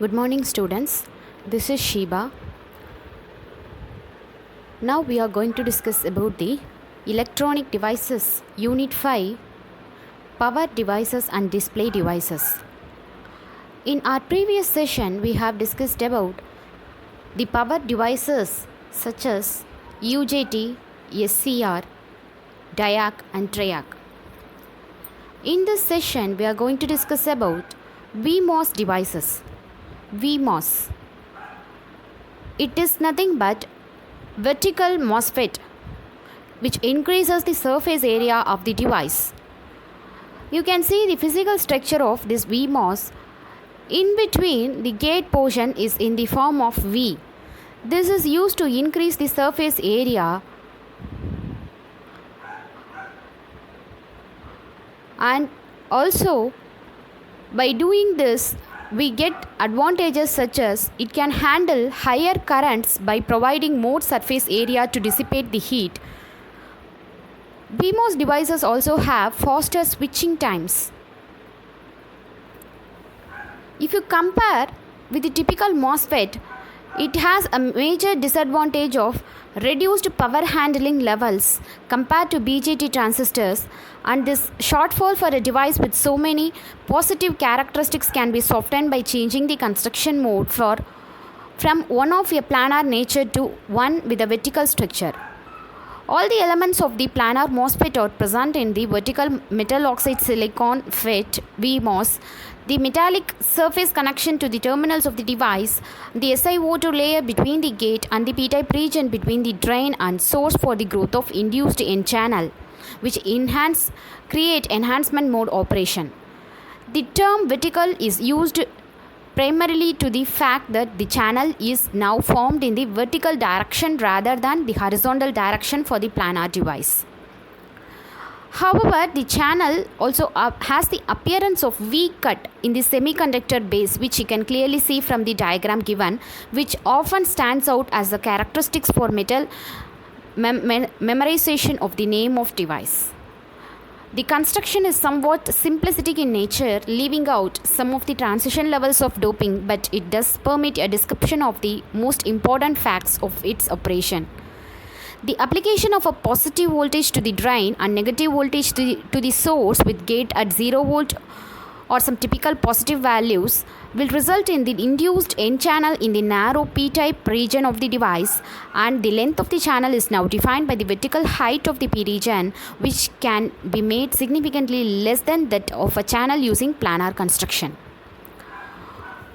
Good morning, students. This is Sheba. Now we are going to discuss about the electronic devices, Unit 5, power devices and display devices. In our previous session, we have discussed about the power devices such as UJT, SCR, DIAC and TRIAC. In this session, we are going to discuss about VMOS devices. VMOS. It is nothing but vertical MOSFET which increases the surface area of the device. You can see the physical structure of this VMOS. In between, the gate portion is in the form of V. This is used to increase the surface area and also by doing this we get advantages such as it can handle higher currents by providing more surface area to dissipate the heat. VMOS devices also have faster switching times. If you compare with the typical MOSFET, it has a major disadvantage of reduced power handling levels compared to BJT transistors, and this shortfall for a device with so many positive characteristics can be softened by changing the construction mode from one of a planar nature to one with a vertical structure. All the elements of the planar MOSFET are present in the vertical metal oxide silicon FET VMOS. The metallic surface connection to the terminals of the device, the SiO2 layer between the gate and the p-type region between the drain and source for the growth of induced N-channel, which create enhancement mode operation. The term vertical is used primarily to the fact that the channel is now formed in the vertical direction rather than the horizontal direction for the planar device. However, the channel also has the appearance of V-cut in the semiconductor base, which you can clearly see from the diagram given, which often stands out as the characteristics for metal memorization of the name of device. The construction is somewhat simplistic in nature, leaving out some of the transition levels of doping, but it does permit a description of the most important facts of its operation. The application of a positive voltage to the drain and negative voltage to the source with gate at 0 volt or some typical positive values will result in the induced N-channel in the narrow p-type region of the device, and the length of the channel is now defined by the vertical height of the p region, which can be made significantly less than that of a channel using planar construction.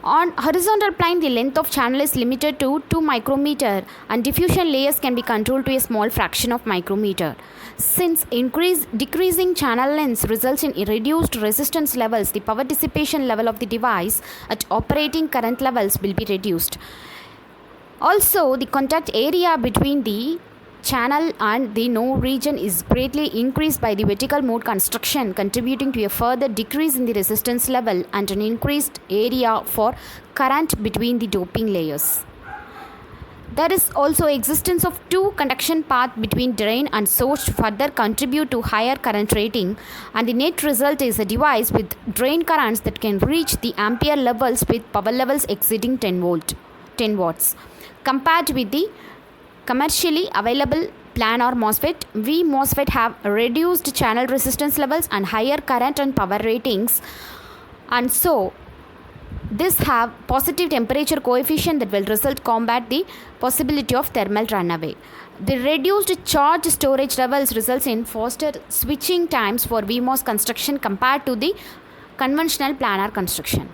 On horizontal plane, the length of channel is limited to 2 micrometer and diffusion layers can be controlled to a small fraction of micrometer. Since decreasing channel length results in reduced resistance levels, the power dissipation level of the device at operating current levels will be reduced. Also, the contact area between the channel and the node region is greatly increased by the vertical mode construction, contributing to a further decrease in the resistance level and an increased area for current between the doping layers. There is also existence of 2 conduction paths between drain and source to further contribute to higher current rating, and the net result is a device with drain currents that can reach the ampere levels with power levels exceeding 10 watts. Compared with the commercially available planar MOSFET, VMOSFET have reduced channel resistance levels and higher current and power ratings, and so this have positive temperature coefficient that will combat the possibility of thermal runaway. The reduced charge storage levels results in faster switching times for VMOS construction compared to the conventional planar construction.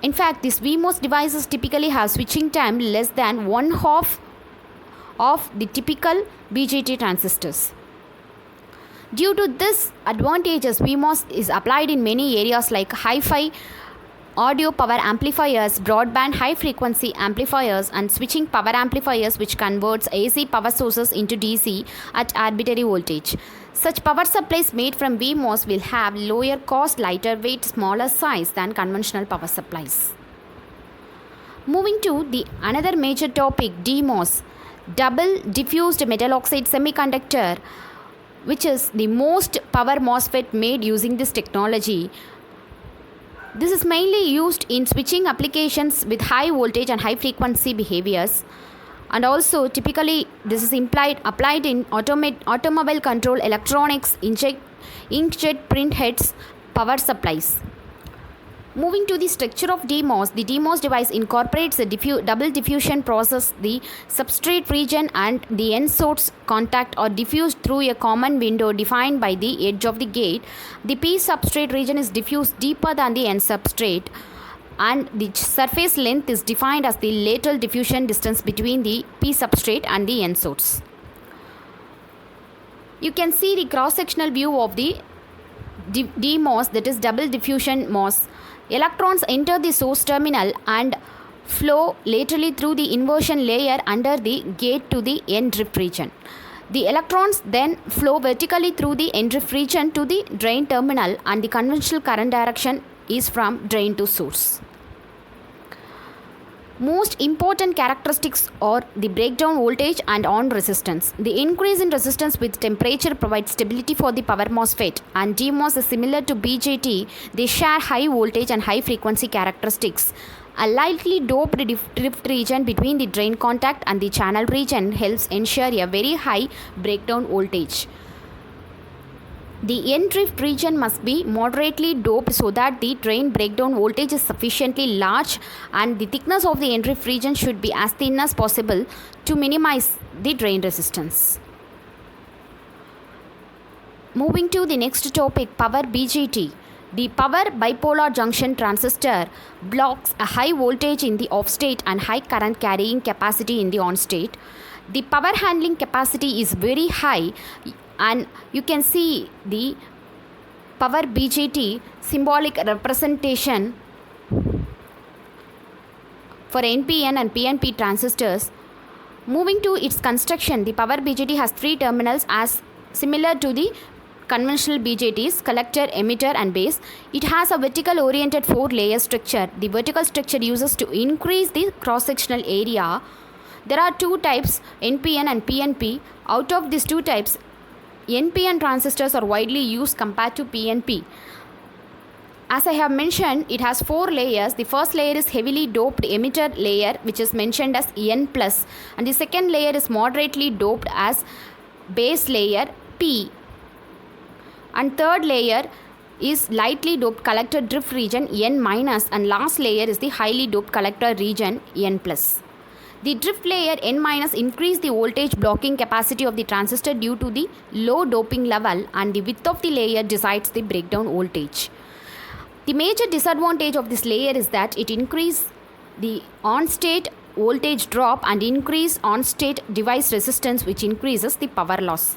In fact, these VMOS devices typically have switching time less than 1/2 of the typical BJT transistors. Due to this advantages, VMOS is applied in many areas like hi-fi audio power amplifiers, broadband high frequency amplifiers and switching power amplifiers, which converts AC power sources into DC at arbitrary voltage. Such power supplies made from VMOS will have lower cost, lighter weight, smaller size than conventional power supplies. Moving to the another major topic, DMOS, double diffused metal oxide semiconductor, which is the most power MOSFET made using this technology. This is mainly used in switching applications with high voltage and high frequency behaviors. And also typically this is applied in automobile control electronics, inkjet print heads, power supplies. Moving to the structure of DMOS, the DMOS device incorporates a double diffusion process. The substrate region and the N source contact are diffused through a common window defined by the edge of the gate. The P substrate region is diffused deeper than the N substrate, and the surface length is defined as the lateral diffusion distance between the P substrate and the N source. You can see the cross-sectional view of the DMOS, that is double diffusion MOS. Electrons enter the source terminal and flow laterally through the inversion layer under the gate to the N drift region. The electrons then flow vertically through the N drift region to the drain terminal, and the conventional current direction is from drain to source. Most important characteristics are the breakdown voltage and on resistance. The increase in resistance with temperature provides stability for the power MOSFET, and DMOS is similar to BJT. They share high voltage and high frequency characteristics. A lightly doped drift region between the drain contact and the channel region helps ensure a very high breakdown voltage. The N drift region must be moderately doped so that the drain breakdown voltage is sufficiently large, and the thickness of the N drift region should be as thin as possible to minimize the drain resistance. Moving to the next topic, power BJT. The power bipolar junction transistor blocks a high voltage in the off state and high current carrying capacity in the on state. The power handling capacity is very high, and you can see the power BJT symbolic representation for NPN and PNP transistors. Moving to its construction, the power BJT has three terminals as similar to the conventional BJTs: collector, emitter and base. It has a vertical oriented 4-layer structure. The vertical structure uses to increase the cross-sectional area. There are two types, NPN and PNP. Out of these two types, NPN transistors are widely used compared to PNP. As I have mentioned, it has 4 layers. The first layer is heavily doped emitter layer, which is mentioned as N+, and the second layer is moderately doped as base layer P, and third layer is lightly doped collector drift region N-, and last layer is the highly doped collector region N+. The drift layer N- increase the voltage blocking capacity of the transistor due to the low doping level, and the width of the layer decides the breakdown voltage. The major disadvantage of this layer is that it increases the on-state voltage drop and increase on-state device resistance, which increases the power loss.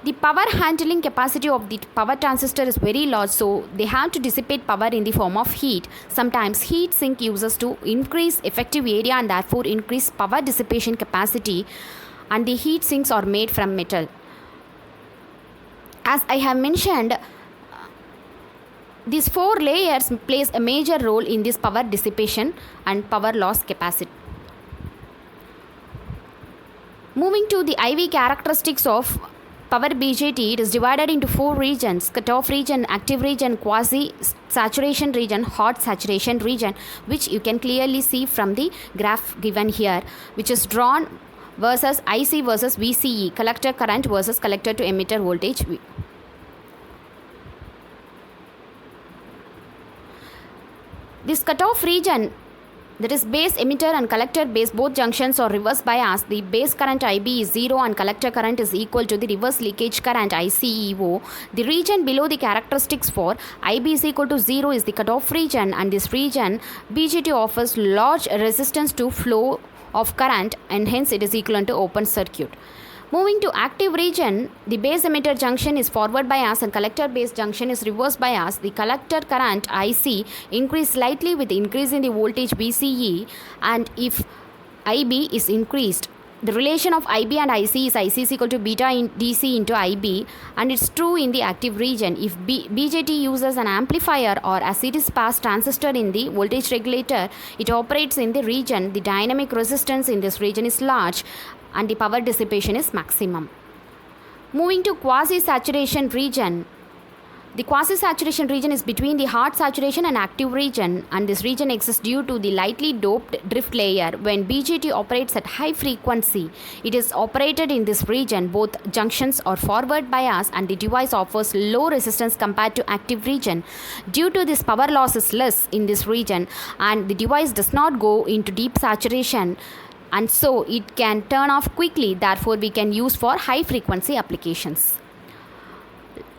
The power handling capacity of the power transistor is very large, so they have to dissipate power in the form of heat. Sometimes heat sink uses to increase effective area and therefore increase power dissipation capacity, and the heat sinks are made from metal. As I have mentioned, these 4 layers plays a major role in this power dissipation and power loss capacity. Moving to the IV characteristics of power BJT, it is divided into 4 regions: cutoff region, active region, quasi saturation region, hot saturation region, which you can clearly see from the graph given here, which is drawn versus IC versus VCE, collector current versus collector to emitter voltage. This cutoff region, that is base emitter and collector base, both junctions are reverse bias. The base current IB is 0 and collector current is equal to the reverse leakage current ICEO. The region below the characteristics for IB is equal to 0 is the cutoff region, and this region BJT offers large resistance to flow of current, and hence it is equivalent to open circuit. Moving to active region, the base emitter junction is forward bias and collector base junction is reverse bias. The collector current IC increase slightly with increase in the voltage VCE, and if IB is increased, the relation of IB and IC is equal to beta in DC into IB, and it's true in the active region. If BJT uses an amplifier or a series pass transistor in the voltage regulator, it operates in the region. The dynamic resistance in this region is large and the power dissipation is maximum. Moving to quasi-saturation region, The quasi-saturation region is between the hard saturation and active region, and this region exists due to the lightly doped drift layer. When BJT operates at high frequency, it is operated in this region. Both junctions are forward bias and the device offers low resistance compared to active region. Due to this, power loss is less in this region and the device does not go into deep saturation, and so it can turn off quickly. Therefore, we can use for high frequency applications.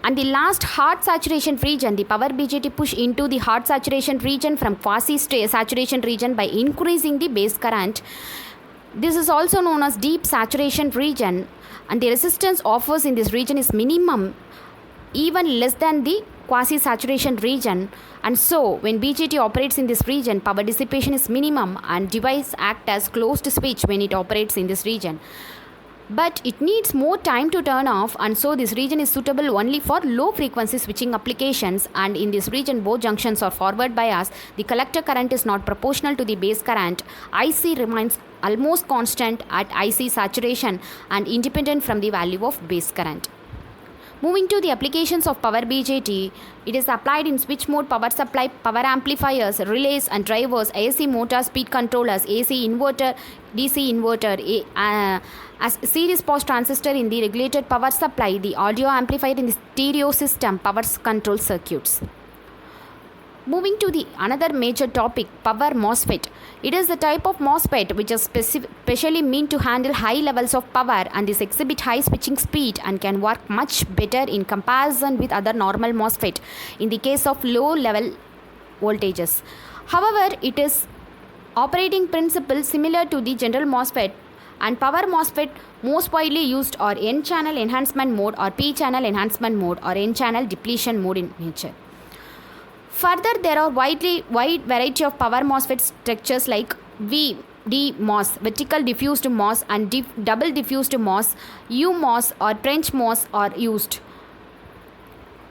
And the last, hard saturation region. The power BJT push into the hard saturation region from quasi saturation region by increasing the base current. This is also known as deep saturation region, and the resistance offers in this region is minimum, even less than the quasi saturation region, and so when BJT operates in this region, power dissipation is minimum and device act as closed switch when it operates in this region. But it needs more time to turn off, and so this region is suitable only for low frequency switching applications, and in this region both junctions are forward bias. The collector current is not proportional to the base current. IC remains almost constant at IC saturation and independent from the value of base current. Moving to the applications of power BJT, it is applied in switch mode power supply, power amplifiers, relays and drivers, AC motor, speed controllers, AC inverter, DC inverter, as series pos transistor in the regulated power supply, the audio amplifier in the stereo system, power control circuits. Moving to the another major topic, power MOSFET. It is the type of MOSFET which is specially meant to handle high levels of power, and this exhibit high switching speed and can work much better in comparison with other normal MOSFET in the case of low level voltages. However, it is operating principle similar to the general MOSFET, and power MOSFET most widely used are N-channel enhancement mode or P-channel enhancement mode or N-channel depletion mode in nature. Further, there are wide variety of power MOSFET structures like VDMOS, vertical diffused MOS, and double diffused MOS, UMOS or trench MOS are used,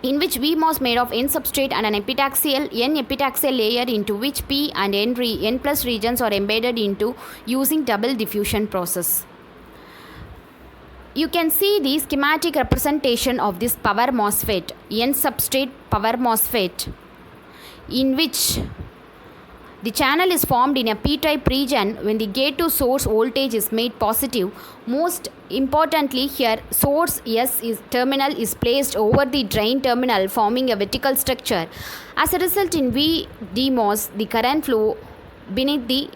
in which VMOS made of N substrate and an epitaxial layer into which P and N plus regions are embedded into using double diffusion process. You can see the schematic representation of this power MOSFET, N substrate power MOSFET, in which the channel is formed in a P-type region when the gate to source voltage is made positive. Most importantly here, source terminal is placed over the drain terminal, forming a vertical structure. As a result, in VDMOS, the current flow beneath the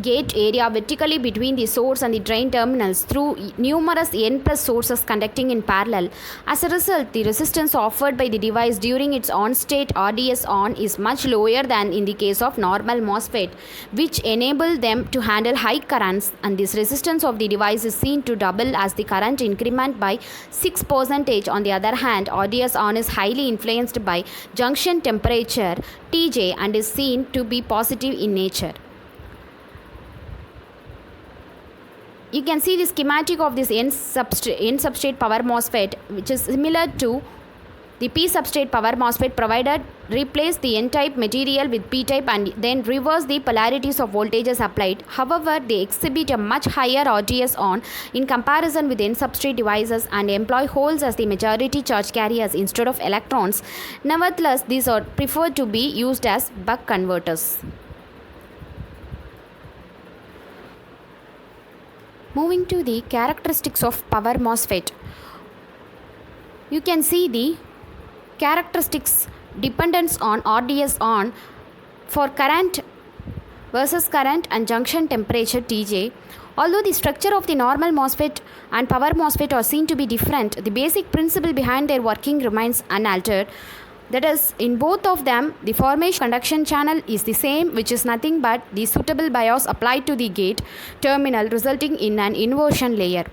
gate area vertically between the source and the drain terminals through numerous N plus sources conducting in parallel. As a result, the resistance offered by the device during its on state RDS on is much lower than in the case of normal MOSFET, which enable them to handle high currents, and this resistance of the device is seen to double as the current increment by 6%. On the other hand, RDS on is highly influenced by junction temperature Tj and is seen to be positive in nature. You can see the schematic of this N substrate power MOSFET, which is similar to the P substrate power MOSFET, provided replace the N-type material with P-type and then reverse the polarities of voltages applied. However, they exhibit a much higher RDS on in comparison with N substrate devices and employ holes as the majority charge carriers instead of electrons. Nevertheless, these are preferred to be used as buck converters. Moving to the characteristics of power MOSFET, you can see the characteristics dependence on RDS on for current versus current and junction temperature Tj. Although the structure of the normal MOSFET and power MOSFET are seen to be different, the basic principle behind their working remains unaltered. That is, in both of them, the formation conduction channel is the same, which is nothing but the suitable bias applied to the gate terminal, resulting in an inversion layer.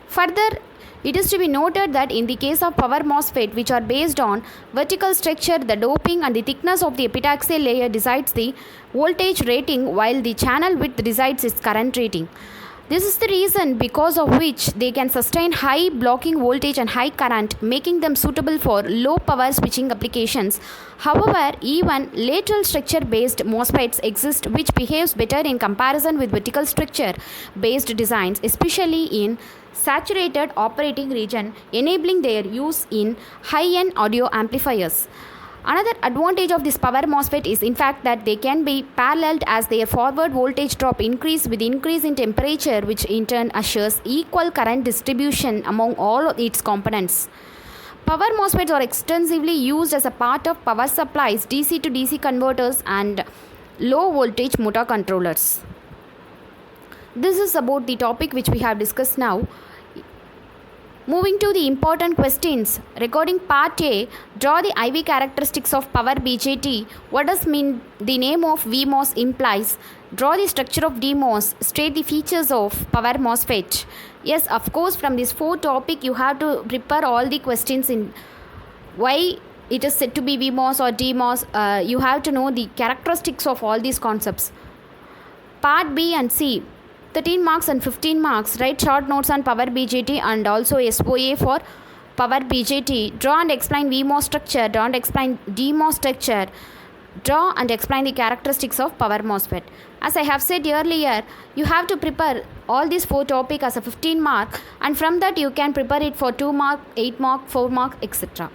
Further, it is to be noted that in the case of power MOSFET, which are based on vertical structure, the doping and the thickness of the epitaxial layer decides the voltage rating, while the channel width decides its current rating. This is the reason because of which they can sustain high blocking voltage and high current, making them suitable for low power switching applications. However, even lateral structure based MOSFETs exist which behaves better in comparison with vertical structure based designs, especially in saturated operating region, enabling their use in high-end audio amplifiers. Another advantage of this power MOSFET is in fact that they can be paralleled as their forward voltage drop increase with increase in temperature, which in turn assures equal current distribution among all of its components. Power MOSFETs are extensively used as a part of power supplies, DC to DC converters and low voltage motor controllers. This is about the topic which we have discussed now. Moving to the important questions. Regarding part A, draw the IV characteristics of power BJT. What does mean the name of VMOS implies? Draw the structure of DMOS. State the features of power MOSFET. Yes, of course, from this 4 topic you have to prepare all the questions in why it is said to be VMOS or DMOS. You have to know the characteristics of all these concepts. Part B and C. 13 marks and 15 marks. Write short notes on power BJT and also SOA for power BJT. Draw and explain VMOS structure. Draw and explain DMOS structure. Draw and explain the characteristics of power MOSFET. As I have said earlier, you have to prepare all these 4 topics as a 15 mark, and from that you can prepare it for 2 mark, 8 mark, 4 mark, etc.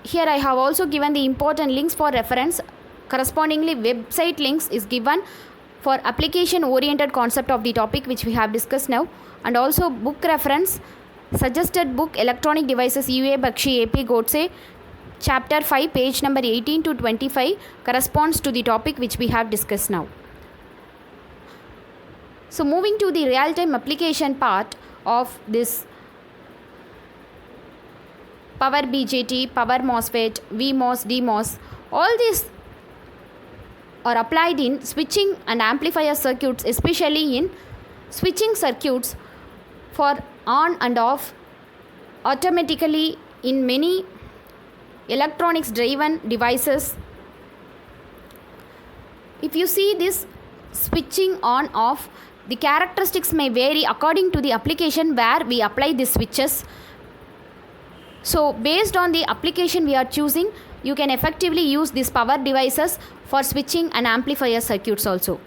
Here I have also given the important links for reference. Correspondingly, website links is given for application oriented concept of the topic which we have discussed now, and also book reference. Suggested book Electronic Devices UA Bakshi AP Godse, chapter 5, page number 18 to 25 corresponds to the topic which we have discussed now. So moving to the real time application part of this power BJT, power MOSFET, VMOS, DMOS, all these are applied in switching and amplifier circuits, especially in switching circuits for on and off automatically in many electronics driven devices. If you see this switching on off, the characteristics may vary according to the application where we apply these switches. So based on the application we are choosing, you can effectively use these power devices for switching and amplifier circuits also.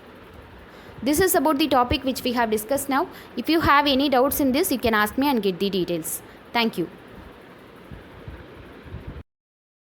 This is about the topic which we have discussed now. If you have any doubts in this, you can ask me and get the details. Thank you.